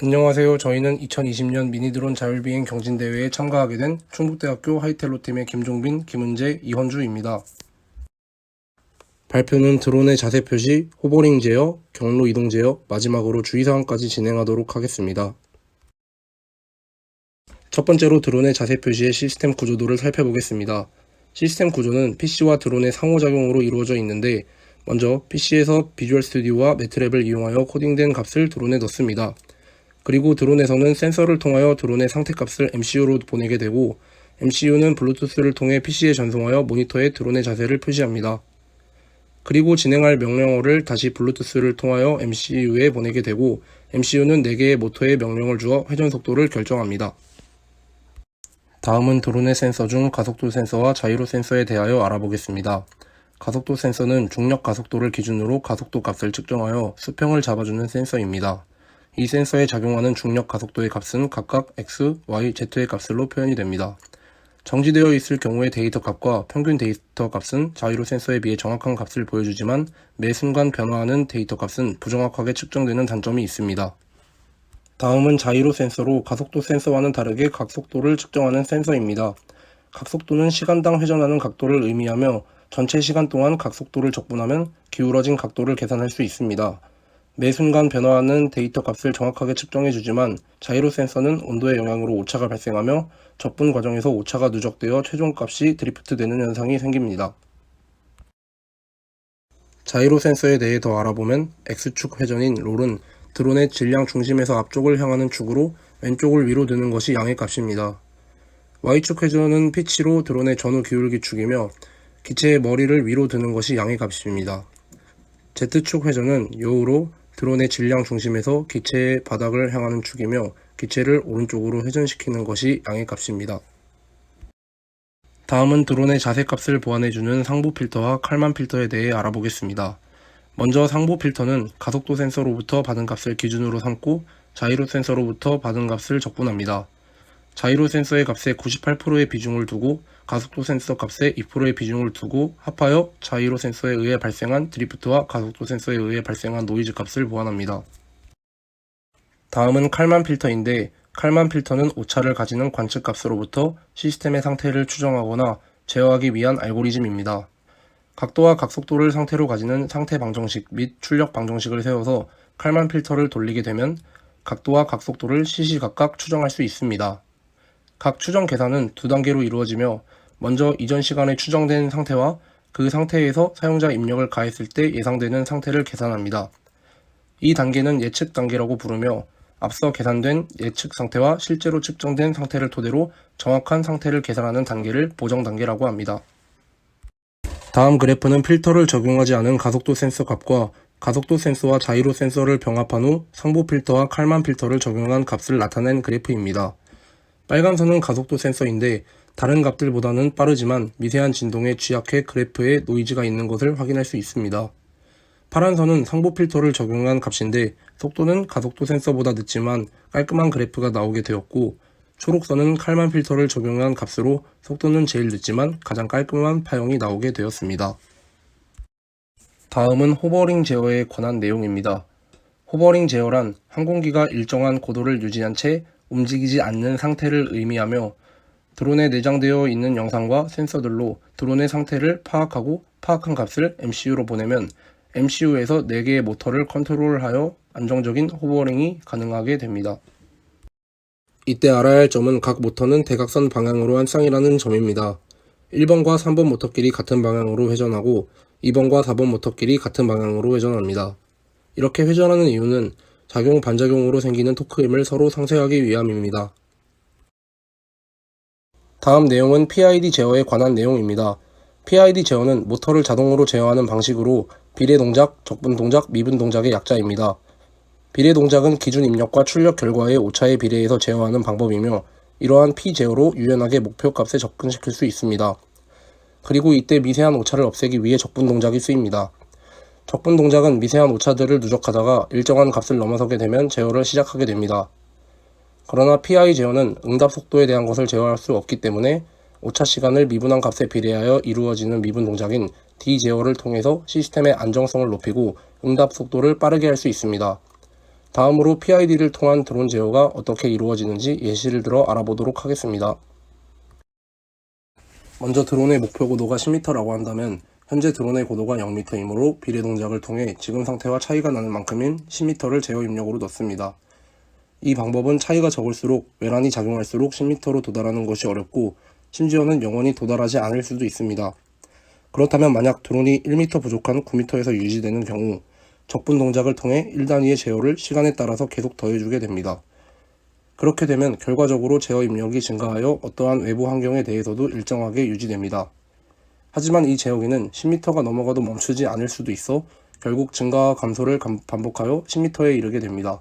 안녕하세요. 저희는 2020년 미니드론 자율비행 경진대회에 참가하게 된 충북대학교 하이텔로팀의 김종빈, 김은재, 이헌주입니다. 발표는 드론의 자세 표시, 호버링 제어, 경로 이동 제어, 마지막으로 주의사항까지 진행하도록 하겠습니다. 첫 번째로 드론의 자세 표시의 시스템 구조도를 살펴보겠습니다. 시스템 구조는 PC와 드론의 상호작용으로 이루어져 있는데, 먼저 PC에서 비주얼 스튜디오와 매트랩을 이용하여 코딩된 값을 드론에 넣습니다. 그리고 드론에서는 센서를 통하여 드론의 상태값을 MCU로 보내게 되고, MCU는 블루투스를 통해 PC에 전송하여 모니터에 드론의 자세를 표시합니다. 그리고 진행할 명령어를 다시 블루투스를 통하여 MCU에 보내게 되고, MCU는 4개의 모터에 명령을 주어 회전 속도를 결정합니다. 다음은 드론의 센서 중 가속도 센서와 자이로 센서에 대하여 알아보겠습니다. 가속도 센서는 중력 가속도를 기준으로 가속도 값을 측정하여 수평을 잡아주는 센서입니다. 이 센서에 작용하는 중력 가속도의 값은 각각 x, y, z의 값으로 표현이 됩니다. 정지되어 있을 경우의 데이터 값과 평균 데이터 값은 자이로 센서에 비해 정확한 값을 보여주지만 매 순간 변화하는 데이터 값은 부정확하게 측정되는 단점이 있습니다. 다음은 자이로 센서로 가속도 센서와는 다르게 각속도를 측정하는 센서입니다. 각속도는 시간당 회전하는 각도를 의미하며 전체 시간 동안 각속도를 적분하면 기울어진 각도를 계산할 수 있습니다. 매 순간 변화하는 데이터 값을 정확하게 측정해주지만 자이로 센서는 온도의 영향으로 오차가 발생하며 적분 과정에서 오차가 누적되어 최종값이 드리프트되는 현상이 생깁니다. 자이로 센서에 대해 더 알아보면 X축 회전인 롤은 드론의 질량 중심에서 앞쪽을 향하는 축으로 왼쪽을 위로 드는 것이 양의 값입니다. Y축 회전은 피치로 드론의 전후 기울기 축이며 기체의 머리를 위로 드는 것이 양의 값입니다. Z축 회전은 요우로 드론의 질량 중심에서 기체의 바닥을 향하는 축이며 기체를 오른쪽으로 회전시키는 것이 양의 값입니다. 다음은 드론의 자세값을 보완해주는 상부 필터와 칼만 필터에 대해 알아보겠습니다. 먼저 상부 필터는 가속도 센서로부터 받은 값을 기준으로 삼고 자이로 센서로부터 받은 값을 적분합니다. 자이로 센서의 값에 98%의 비중을 두고 가속도 센서 값에 2%의 비중을 두고 합하여 자이로 센서에 의해 발생한 드리프트와 가속도 센서에 의해 발생한 노이즈 값을 보완합니다. 다음은 칼만 필터인데, 칼만 필터는 오차를 가지는 관측 값으로부터 시스템의 상태를 추정하거나 제어하기 위한 알고리즘입니다. 각도와 각속도를 상태로 가지는 상태 방정식 및 출력 방정식을 세워서 칼만 필터를 돌리게 되면 각도와 각속도를 시시각각 추정할 수 있습니다. 각 추정 계산은 두 단계로 이루어지며 먼저 이전 시간에 추정된 상태와 그 상태에서 사용자 입력을 가했을 때 예상되는 상태를 계산합니다. 이 단계는 예측 단계라고 부르며 앞서 계산된 예측 상태와 실제로 측정된 상태를 토대로 정확한 상태를 계산하는 단계를 보정 단계라고 합니다. 다음 그래프는 필터를 적용하지 않은 가속도 센서 값과 가속도 센서와 자이로 센서를 병합한 후 상부 필터와 칼만 필터를 적용한 값을 나타낸 그래프입니다. 빨간 선은 가속도 센서인데 다른 값들보다는 빠르지만 미세한 진동에 취약해 그래프에 노이즈가 있는 것을 확인할 수 있습니다. 파란 선은 상부 필터를 적용한 값인데 속도는 가속도 센서보다 늦지만 깔끔한 그래프가 나오게 되었고, 초록선은 칼만 필터를 적용한 값으로 속도는 제일 늦지만 가장 깔끔한 파형이 나오게 되었습니다. 다음은 호버링 제어에 관한 내용입니다. 호버링 제어란 항공기가 일정한 고도를 유지한 채 움직이지 않는 상태를 의미하며 드론에 내장되어 있는 영상과 센서들로 드론의 상태를 파악하고 파악한 값을 MCU로 보내면 MCU에서 4개의 모터를 컨트롤하여 안정적인 호버링이 가능하게 됩니다. 이때 알아야 할 점은 각 모터는 대각선 방향으로 한 쌍이라는 점입니다. 1번과 3번 모터끼리 같은 방향으로 회전하고 2번과 4번 모터끼리 같은 방향으로 회전합니다. 이렇게 회전하는 이유는 작용 반작용으로 생기는 토크 힘을 서로 상쇄하기 위함입니다. 다음 내용은 PID 제어에 관한 내용입니다. PID 제어는 모터를 자동으로 제어하는 방식으로 비례 동작, 적분 동작, 미분 동작의 약자입니다. 비례 동작은 기준 입력과 출력 결과의 오차에 비례해서 제어하는 방법이며 이러한 P 제어로 유연하게 목표 값에 접근시킬 수 있습니다. 그리고 이때 미세한 오차를 없애기 위해 적분 동작이 쓰입니다. 적분 동작은 미세한 오차들을 누적하다가 일정한 값을 넘어서게 되면 제어를 시작하게 됩니다. 그러나 PI 제어는 응답 속도에 대한 것을 제어할 수 없기 때문에 오차 시간을 미분한 값에 비례하여 이루어지는 미분 동작인 D 제어를 통해서 시스템의 안정성을 높이고 응답 속도를 빠르게 할 수 있습니다. 다음으로 PID를 통한 드론 제어가 어떻게 이루어지는지 예시를 들어 알아보도록 하겠습니다. 먼저 드론의 목표 고도가 10m라고 한다면 현재 드론의 고도가 0m이므로 비례 동작을 통해 지금 상태와 차이가 나는 만큼인 10m를 제어 입력으로 넣습니다. 이 방법은 차이가 적을수록 외란이 작용할수록 10m로 도달하는 것이 어렵고 심지어는 영원히 도달하지 않을 수도 있습니다. 그렇다면 만약 드론이 1m 부족한 9m에서 유지되는 경우 적분 동작을 통해 1단위의 제어를 시간에 따라서 계속 더해주게 됩니다. 그렇게 되면 결과적으로 제어 입력이 증가하여 어떠한 외부 환경에 대해서도 일정하게 유지됩니다. 하지만 이 제어기는 10m가 넘어가도 멈추지 않을 수도 있어 결국 증가와 감소를 반복하여 10m에 이르게 됩니다.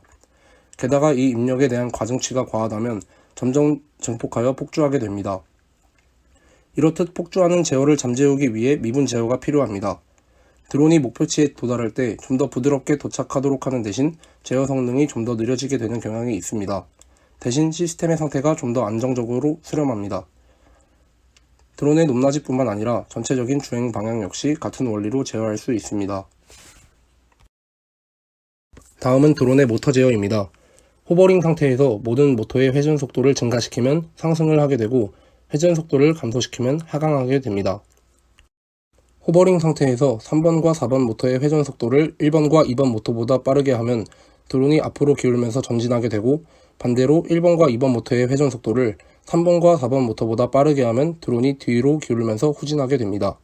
게다가 이 입력에 대한 가중치가 과하다면 점점 증폭하여 폭주하게 됩니다. 이렇듯 폭주하는 제어를 잠재우기 위해 미분 제어가 필요합니다. 드론이 목표치에 도달할 때 좀 더 부드럽게 도착하도록 하는 대신 제어 성능이 좀 더 느려지게 되는 경향이 있습니다. 대신 시스템의 상태가 좀 더 안정적으로 수렴합니다. 드론의 높낮이뿐만 아니라 전체적인 주행 방향 역시 같은 원리로 제어할 수 있습니다. 다음은 드론의 모터 제어입니다. 호버링 상태에서 모든 모터의 회전 속도를 증가시키면 상승을 하게 되고 회전 속도를 감소시키면 하강하게 됩니다. 호버링 상태에서 3번과 4번 모터의 회전 속도를 1번과 2번 모터보다 빠르게 하면 드론이 앞으로 기울면서 전진하게 되고 반대로 1번과 2번 모터의 회전 속도를 3번과 4번 모터보다 빠르게 하면 드론이 뒤로 기울면서 후진하게 됩니다.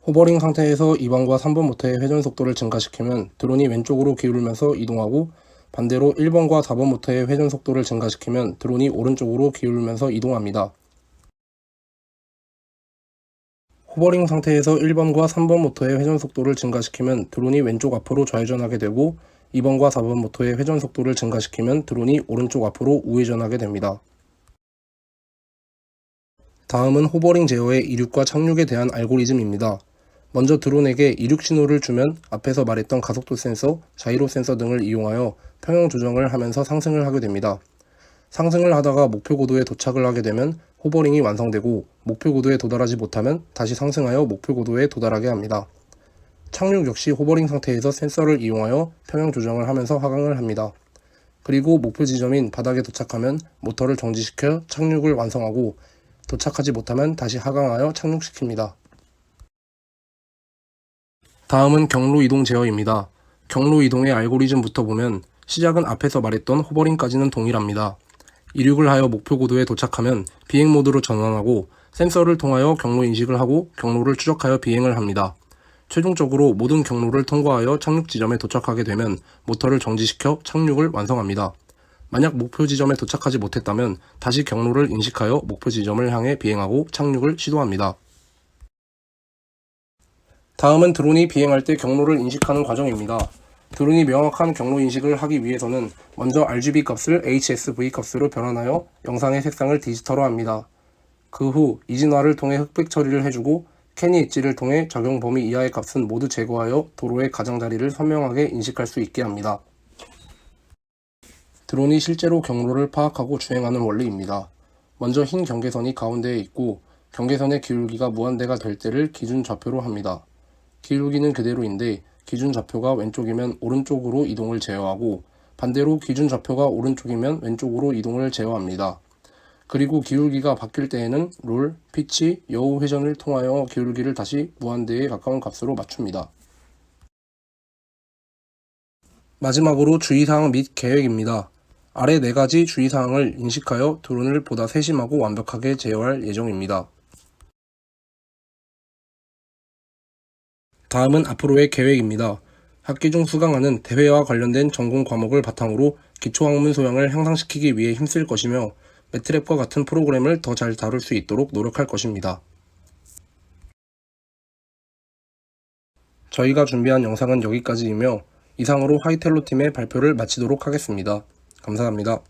호버링 상태에서 2번과 3번 모터의 회전 속도를 증가시키면 드론이 왼쪽으로 기울면서 이동하고 반대로 1번과 4번 모터의 회전 속도를 증가시키면 드론이 오른쪽으로 기울면서 이동합니다. 호버링 상태에서 1번과 3번 모터의 회전 속도를 증가시키면 드론이 왼쪽 앞으로 좌회전하게 되고 2번과 4번 모터의 회전 속도를 증가시키면 드론이 오른쪽 앞으로 우회전하게 됩니다. 다음은 호버링 제어의 이륙과 착륙에 대한 알고리즘입니다. 먼저 드론에게 이륙 신호를 주면 앞에서 말했던 가속도 센서, 자이로 센서 등을 이용하여 평형 조정을 하면서 상승을 하게 됩니다. 상승을 하다가 목표 고도에 도착을 하게 되면 호버링이 완성되고 목표 고도에 도달하지 못하면 다시 상승하여 목표 고도에 도달하게 합니다. 착륙 역시 호버링 상태에서 센서를 이용하여 평형 조정을 하면서 하강을 합니다. 그리고 목표 지점인 바닥에 도착하면 모터를 정지시켜 착륙을 완성하고 도착하지 못하면 다시 하강하여 착륙시킵니다. 다음은 경로 이동 제어입니다. 경로 이동의 알고리즘부터 보면 시작은 앞에서 말했던 호버링까지는 동일합니다. 이륙을 하여 목표 고도에 도착하면 비행 모드로 전환하고 센서를 통하여 경로 인식을 하고 경로를 추적하여 비행을 합니다. 최종적으로 모든 경로를 통과하여 착륙 지점에 도착하게 되면 모터를 정지시켜 착륙을 완성합니다. 만약 목표 지점에 도착하지 못했다면 다시 경로를 인식하여 목표 지점을 향해 비행하고 착륙을 시도합니다. 다음은 드론이 비행할 때 경로를 인식하는 과정입니다. 드론이 명확한 경로 인식을 하기 위해서는 먼저 RGB 값을 HSV 값으로 변환하여 영상의 색상을 디지털화합니다. 그 후 이진화를 통해 흑백 처리를 해주고 캐니 엣지를 통해 적용 범위 이하의 값은 모두 제거하여 도로의 가장자리를 선명하게 인식할 수 있게 합니다. 드론이 실제로 경로를 파악하고 주행하는 원리입니다. 먼저 흰 경계선이 가운데에 있고 경계선의 기울기가 무한대가 될 때를 기준 좌표로 합니다. 기울기는 그대로인데 기준 좌표가 왼쪽이면 오른쪽으로 이동을 제어하고 반대로 기준 좌표가 오른쪽이면 왼쪽으로 이동을 제어합니다. 그리고 기울기가 바뀔 때에는 롤, 피치, 여우 회전을 통하여 기울기를 다시 무한대에 가까운 값으로 맞춥니다. 마지막으로 주의사항 및 계획입니다. 아래 4가지 주의사항을 인식하여 드론을 보다 세심하고 완벽하게 제어할 예정입니다. 다음은 앞으로의 계획입니다. 학기 중 수강하는 대회와 관련된 전공 과목을 바탕으로 기초학문 소양을 향상시키기 위해 힘쓸 것이며 매트랩과 같은 프로그램을 더 잘 다룰 수 있도록 노력할 것입니다. 저희가 준비한 영상은 여기까지이며 이상으로 하이텔로 팀의 발표를 마치도록 하겠습니다. 감사합니다.